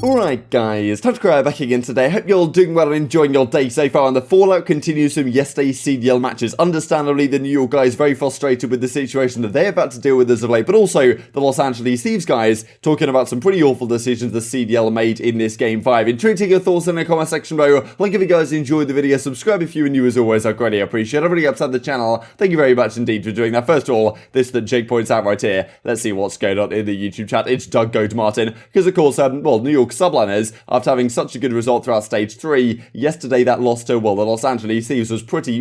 Alright guys, TacticalRab back again today. Hope you're all doing well and enjoying your day so far, and the fallout continues from yesterday's CDL matches. Understandably, the New York guys very frustrated with the situation that they're about to deal with as of late, but also the Los Angeles Thieves guys talking about some pretty awful decisions the CDL made in this Game 5. Intriguing your thoughts in the comment section below. Like if you guys enjoyed the video, subscribe if you are new as always, I greatly appreciate it. Everybody outside the channel, thank you very much indeed for doing that. First of all, this that Jake points out right here, let's see what's going on in the YouTube chat. It's Doug Goat Martin, because of course, New York subliners, after having such a good result throughout Stage 3, yesterday that loss to, the Los Angeles Thieves was pretty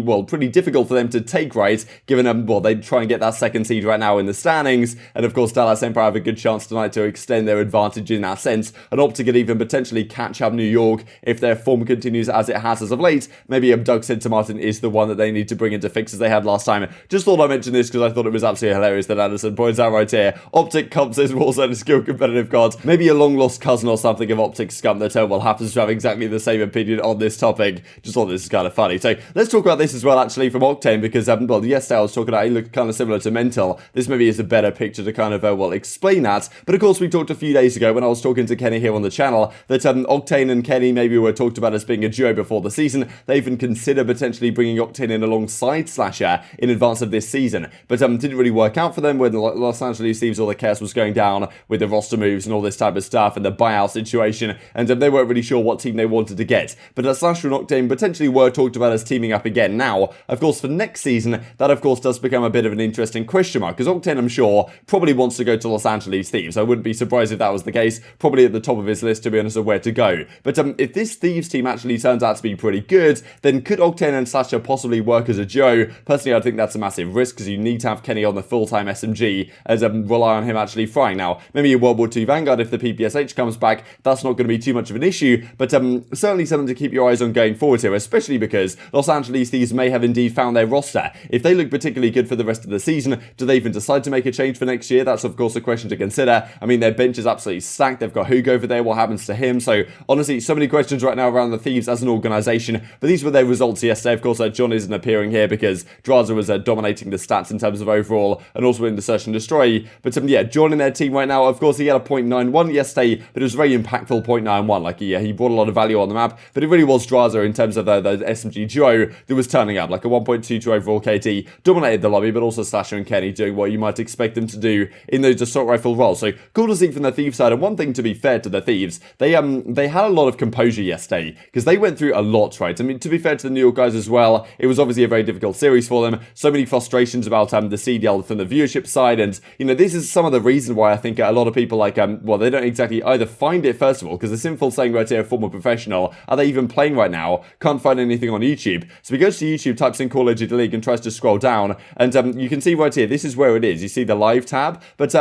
difficult for them to take, right? Given, they try and get that second seed right now in the standings, and of course Dallas Empire have a good chance tonight to extend their advantage in that sense, and OpTic could even potentially catch up New York if their form continues as it has as of late. Maybe Doug said to Martin is the one that they need to bring into fix as they had last time. Just thought I'd mention this because I thought it was absolutely hilarious that Anderson points out right here, OpTic comes as Warzone skill competitive gods, maybe a long lost cousin or something of OpTic Scump that happens to have exactly the same opinion on this topic. Just thought this is kind of funny. So let's talk about this as well actually from Octane, because yesterday I was talking about he looked kind of similar to Mental. This maybe is a better picture to kind of explain that. But of course we talked a few days ago when I was talking to Kenny here on the channel that Octane and Kenny maybe were talked about as being a duo before the season. They even consider potentially bringing Octane in alongside SlasheR in advance of this season, but didn't really work out for them when the Los Angeles Thieves, all the chaos was going down with the roster moves and all this type of stuff and the buyout situation, and they weren't really sure what team they wanted to get. But SlasheR and Octane potentially were talked about as teaming up again. Now, of course, for next season, that of course does become a bit of an interesting question mark, because Octane, I'm sure, probably wants to go to Los Angeles Thieves. I wouldn't be surprised if that was the case. Probably at the top of his list, to be honest, of where to go. But if this Thieves team actually turns out to be pretty good, then could Octane and SlasheR possibly work as a duo? Personally, I think that's a massive risk, because you need to have Kenny on the full-time SMG as rely on him actually frying. Now, maybe in World War II Vanguard, if the PPSH comes back, that's not going to be too much of an issue, but certainly something to keep your eyes on going forward here, especially because Los Angeles Thieves may have indeed found their roster. If they look particularly good for the rest of the season, do they even decide to make a change for next year? That's of course a question to consider. I mean, their bench is absolutely stacked. They've got Huke over there. What happens to him? So honestly, so many questions right now around the Thieves as an organisation, but these were their results yesterday. Of course, John isn't appearing here because Drazah was dominating the stats in terms of overall and also in the search and destroy. But yeah, John in their team right now, of course, he had a 0.91 yesterday, but it was a very impactful 0.91. Like, yeah, he brought a lot of value on the map, but it really was Drazah in terms of the SMG duo that was turning up, like a 1.22 overall KT, dominated the lobby, but also SlasheR and Kenny doing what you might expect them to do in those assault rifle roles. So cool to see from the Thieves side. And one thing, to be fair to the Thieves, they had a lot of composure yesterday, because they went through a lot, right? I mean, to be fair to the New York guys as well, it was obviously a very difficult series for them. So many frustrations about the CDL from the viewership side, and this is some of the reason why I think a lot of people they don't exactly either find it, first of all, because the simple saying right here, former professional, are they even playing right now? Can't find anything on YouTube. So he goes to YouTube, types in Call of Duty League and tries to scroll down, and you can see right here, this is where it is. You see the live tab, but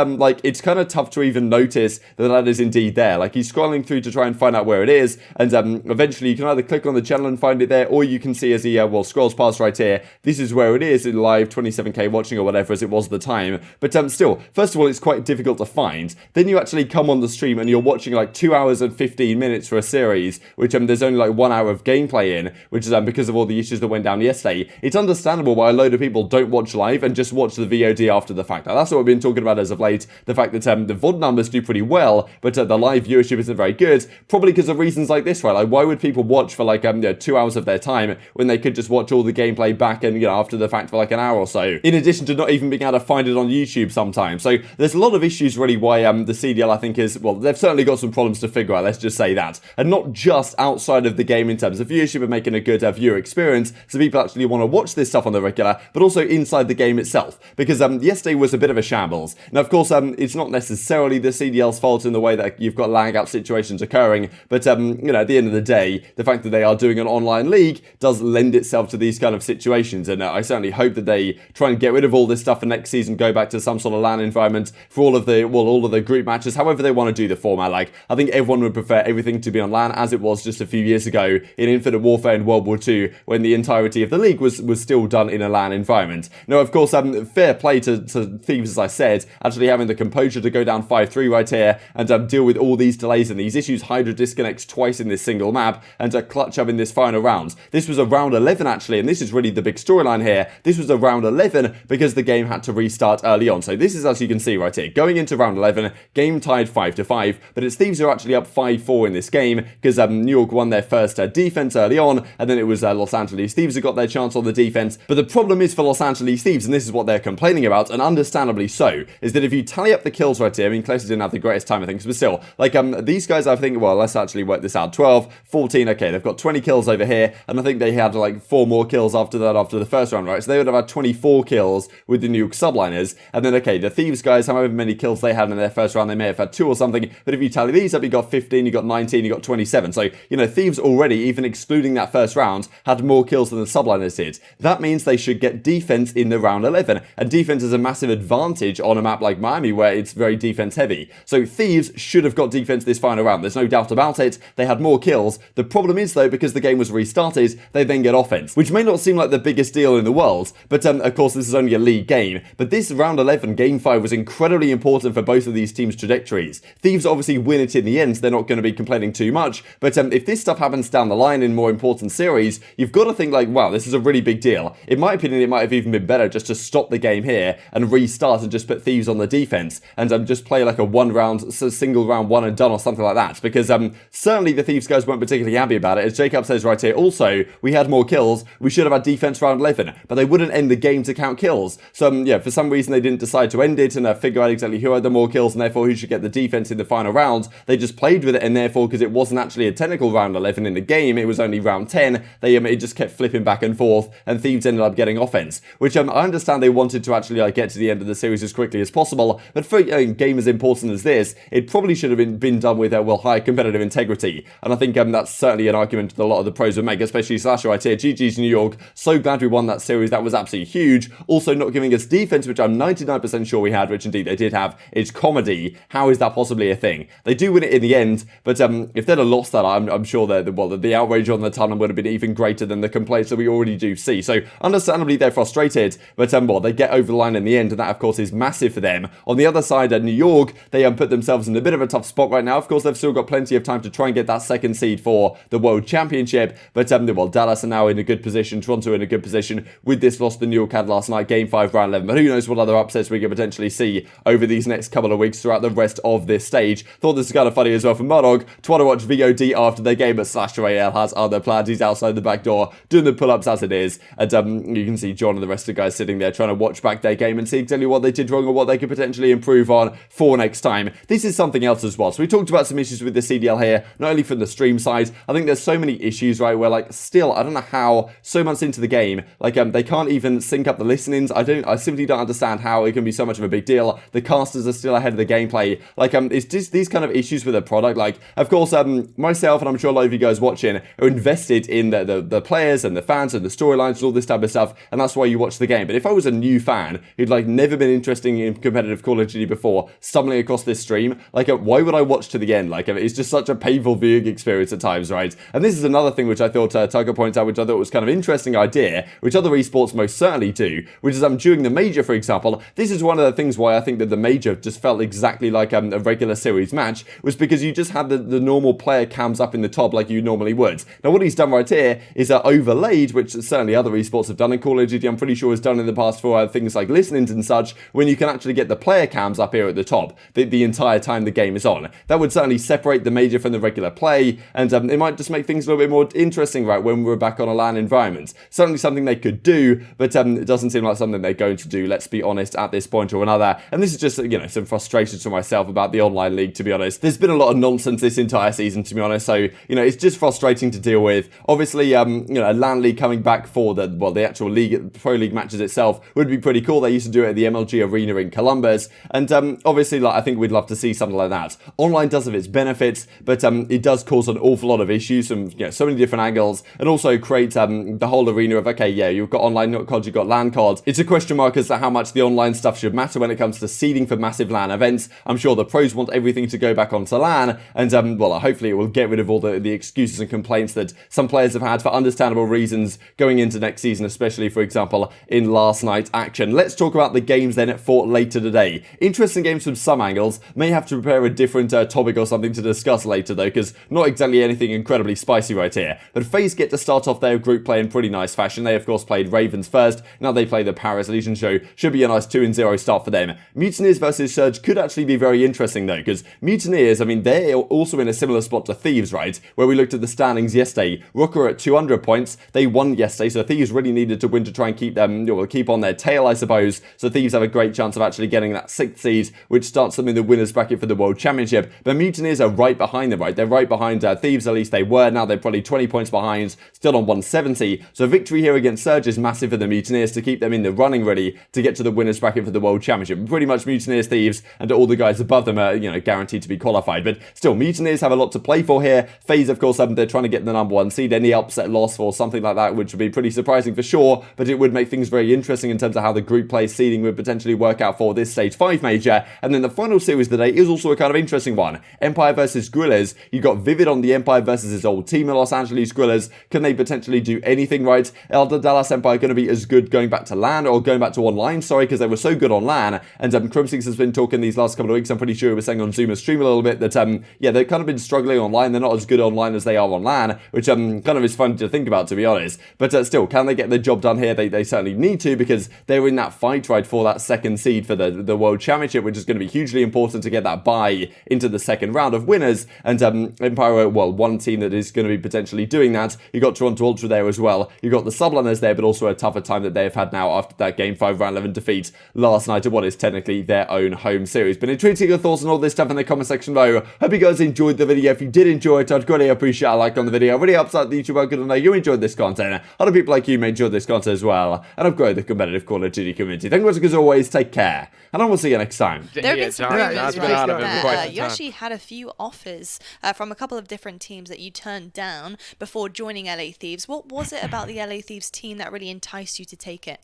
it's kind of tough to even notice that is indeed there. Like, he's scrolling through to try and find out where it is, and eventually you can either click on the channel and find it there, or you can see as he scrolls past right here, this is where it is in live 27k watching or whatever as it was at the time. But still, first of all, it's quite difficult to find. Then you actually come on the stream and you're watching like 2 hours and 15 minutes for a series, which there's only like 1 hour of gameplay in, which is because of all the issues that went down yesterday. It's understandable why a load of people don't watch live and just watch the VOD after the fact. Now, that's what we've been talking about as of late, the fact that the VOD numbers do pretty well, but the live viewership isn't very good, probably because of reasons like this, right? Like, why would people watch for 2 hours of their time when they could just watch all the gameplay back and after the fact for like an hour or so, in addition to not even being able to find it on YouTube sometimes. So there's a lot of issues really why the CDL, I think, is, they've certainly got some problems to figure out, let's just say that, and not just outside of the game in terms of viewership and making a good viewer experience so people actually want to watch this stuff on the regular, but also inside the game itself, because yesterday was a bit of a shambles. Now, of course, it's not necessarily the CDL's fault in the way that you've got lag out situations occurring, but at the end of the day, the fact that they are doing an online league does lend itself to these kind of situations, and I certainly hope that they try and get rid of all this stuff for next season, go back to some sort of LAN environment for all of the group matches, however they want to do the format. Like, I think everyone would prefer everything to be on LAN as it was just a few years ago in Infinite Warfare and World War II, when the entirety of the league was still done in a LAN environment. Now, of course, fair play to Thieves, as I said, actually having the composure to go down 5-3 right here and deal with all these delays and these issues. Hydra disconnects twice in this single map and clutch up in this final round. This was a round 11 actually, and this is really the big storyline here. This was a round 11 because the game had to restart early on. So this is, as you can see right here, going into round 11, game tied 5-5, but it's Thieves who are actually up 5-4 in this game, because New York won their first defense early on, and then it was Los Angeles Thieves who got their chance on the defense. But the problem is for Los Angeles Thieves, and this is what they're complaining about, and understandably so, is that if you tally up the kills right here, I mean, Close didn't have the greatest time, I think, but still, like, these guys, I think, well, let's actually work this out. 12, 14, okay, they've got 20 kills over here, and I think they had, like, 4 more kills after that, after the first round, right? So they would have had 24 kills with the New York subliners, and then, okay, the Thieves guys, however many kills they had in their first round, they may have had 2 or something, but if you tally these up, you got 15, you got 19, you got 27, so, you know, Thieves already, even excluding that first round, had more kills than the subliners did. That means they should get defense in the round 11, and defense is a massive advantage on a map like Miami where it's very defense heavy. So Thieves should have got defense this final round, there's no doubt about it. They had more kills. The problem is though, because the game was restarted, they then get offense, which may not seem like the biggest deal in the world, but of course this is only a league game. But this round 11, game 5 was incredibly important for both of these teams' trajectories. Thieves obviously win it in the end, so they're not going to be complaining too much, but if this stuff happens down the line in more important series, you've got to think like, wow, this is a really big deal. In my opinion, it might have even been better just to stop the game here and restart and just put Thieves on the defense and just play like a single round one and done or something like that, because certainly the Thieves guys weren't particularly happy about it. As Jacob says right here, also, we had more kills, we should have had defense round 11, but they wouldn't end the game to count kills. So yeah, for some reason they didn't decide to end it and figure out exactly who had the more kills and therefore who should get the defense in the final round. They just played with it, and therefore, because it wasn't actually a technical round 11 in the game, it was only round 10, it just kept flipping back and forth, and Thieves ended up getting offense, which I understand they wanted to actually get to the end of the series as quickly as possible, but for a game as important as this, it probably should have been done with high competitive integrity, and I think that's certainly an argument that a lot of the pros would make, especially SlasheR right here. GG's New York, so glad we won that series, that was absolutely huge. Also not giving us defense, which I'm 99% sure we had, which indeed they did have. It's comedy. How is that possibly a thing? They do win it in the end, but if they'd have lost that, I'm sure the outrage on the tunnel would have been even greater than the complaints that we already do see. So understandably they're frustrated, but they get over the line in the end, and that of course is massive for them. On the other side, New York, they put themselves in a bit of a tough spot right now. Of course, they've still got plenty of time to try and get that second seed for the World Championship, but Dallas are now in a good position, Toronto in a good position with this loss the New York had last night, game 5, round 11, but who knows what other upsets we could potentially see over these next couple of weeks throughout the rest of this stage. Thought this was kind of funny as well from Mudog to want to watch VOD after their game, but SlasheR has other plans. He's outside the back door doing the pull-ups as it is, and you can see John and the rest of the guys sitting there trying to watch back their game and see exactly what they did wrong or what they could potentially improve on for next time. This is something else as well. So we talked about some issues with the CDL here, not only from the stream side. I think there's so many issues, right, where still, I don't know how, so months into the game, they can't even sync up the listenings. I simply don't understand how it can be so much of a big deal. The casters are still ahead of the gameplay. It's just these kind of issues with the product. Of course, myself, and I'm sure a lot of you guys watching, are invested in the players and the fans and the storylines and all this type of stuff, and that's why you watch the game. But if I was a new fan who'd never been interested in competitive Call of Duty before, stumbling across this stream, why would I watch to the end? It's just such a painful viewing experience at times, right? And this is another thing which I thought Tucker points out, which I thought was kind of interesting idea, which other esports most certainly do, which is during the major, for example, this is one of the things why I think that the major just felt exactly like a regular series match, was because you just had the normal player cams up in the top like you normally would. Now what he's done right here is overlaid, which certainly other esports have done in Call of Duty, I'm pretty sure has done in the past for things like listenings and such, when you can actually get the player cams up here at the top the entire time the game is on. That would certainly separate the major from the regular play, and it might just make things a little bit more interesting, right, when we're back on a LAN environment. Certainly something they could do, but it doesn't seem like something they're going to do, let's be honest, at this point or another. And this is just, some frustrations for myself about the online league, to be honest. There's been a lot of nonsense this entire season, to be honest, so, it's just frustrating to deal with. Obviously, a LAN league coming back for the actual league, pro league matches itself would be pretty cool. They used to do it at the MLG Arena in Columbus, and obviously, I think we'd love to see something like that. Online does have its benefits, but it does cause an awful lot of issues from so many different angles, and also create the whole arena of, okay, yeah, you've got online COD, you've got LAN COD. It's a question mark as to how much the online stuff should matter when it comes to seeding for massive LAN events. I'm sure the pros want everything to go back onto LAN, and hopefully it will get rid of all the excuses and complaints that some players have had for understandable reasons going into next season, especially, for example, in last night's action. Let's talk about the games then for later today. Interesting games from some angles. May have to prepare a different topic or something to discuss later though, because not exactly anything incredibly spicy right here. But FaZe get to start off their group play in pretty nice fashion. They of course played Ravens first, now they play the Paris Legion show. Should be a nice 2-0 start for them. Mutineers versus Surge could actually be very interesting though, because Mutineers Mutineers, I mean, they're also in a similar spot to Thieves, right? Where we looked at the standings yesterday. Rokkr at 200 points. They won yesterday, so Thieves really needed to win to try and keep them, keep on their tail, I suppose. So Thieves have a great chance of actually getting that 6th seed, which starts them in the winners bracket for the World Championship. But Mutineers are right behind them, right? They're right behind Thieves, at least they were. Now they're probably 20 points behind, still on 170. So a victory here against Surge is massive for the Mutineers to keep them in the running ready to get to the winners bracket for the World Championship. Pretty much Mutineers, Thieves, and all the guys above them are, guaranteed to be qualified. But still, Mutineers have a lot to play for here. FaZe, of course, they're trying to get the #1 seed. Any upset loss or something like that, which would be pretty surprising for sure, but it would make things very interesting in terms of how the group play seeding would potentially work out for this Stage 5 major. And then the final series of the day is also a kind of interesting one. Empire versus Gorillas. You got Vivid on the Empire versus his old team in Los Angeles Gorillas. Can they potentially do anything right? Are the Dallas Empire going to be as good going back to LAN, or going back to online, sorry, because they were so good on LAN. And Crimsix has been talking these last couple of weeks, I'm pretty sure he was saying on Zoomer stream a little bit that, yeah, they've kind of been struggling online. They're not as good online as they are on LAN, which kind of is fun to think about, to be honest. But still, can they get the job done here? They certainly need to, because they're in that fight, right, for that 2nd seed for the World Championship, which is going to be hugely important to get that bye into the 2nd round of winners. And Empire, well, one team that is going to be potentially doing that. You got Toronto Ultra there as well. You got the Subliners there, but also a tougher time that they have had now after that Game 5 round 11 defeat last night at what is technically their own home series. Been intrigued to get your thoughts on all this stuff in the comment section below. Hope you guys enjoyed the video. If you did enjoy it, I'd greatly appreciate a like on the video. It really helps out the YouTube algorithm to know you enjoyed this content. Other people like you may enjoy this content as well, and I've grown the competitive Call of Duty community. Thank you much, as always. Take care, and I will see you next time. There have been some rumors, right? You actually had a few offers from a couple of different teams that you turned down before joining LA Thieves. What was it about the LA Thieves team that really enticed you to take it?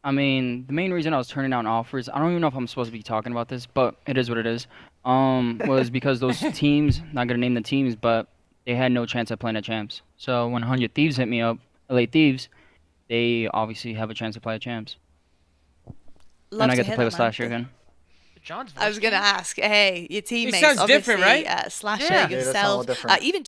I mean, the main reason I was turning down offers, I don't even know if I'm supposed to be talking about this, but it is what it is, was because those teams, not going to name the teams, but they had no chance at playing at champs. So when 100 Thieves hit me up, LA Thieves, they obviously have a chance to play at champs. And I get to play with SlasheR again. I was going to ask, hey, your teammates, sounds obviously, different, right? SlasheR, yourself, even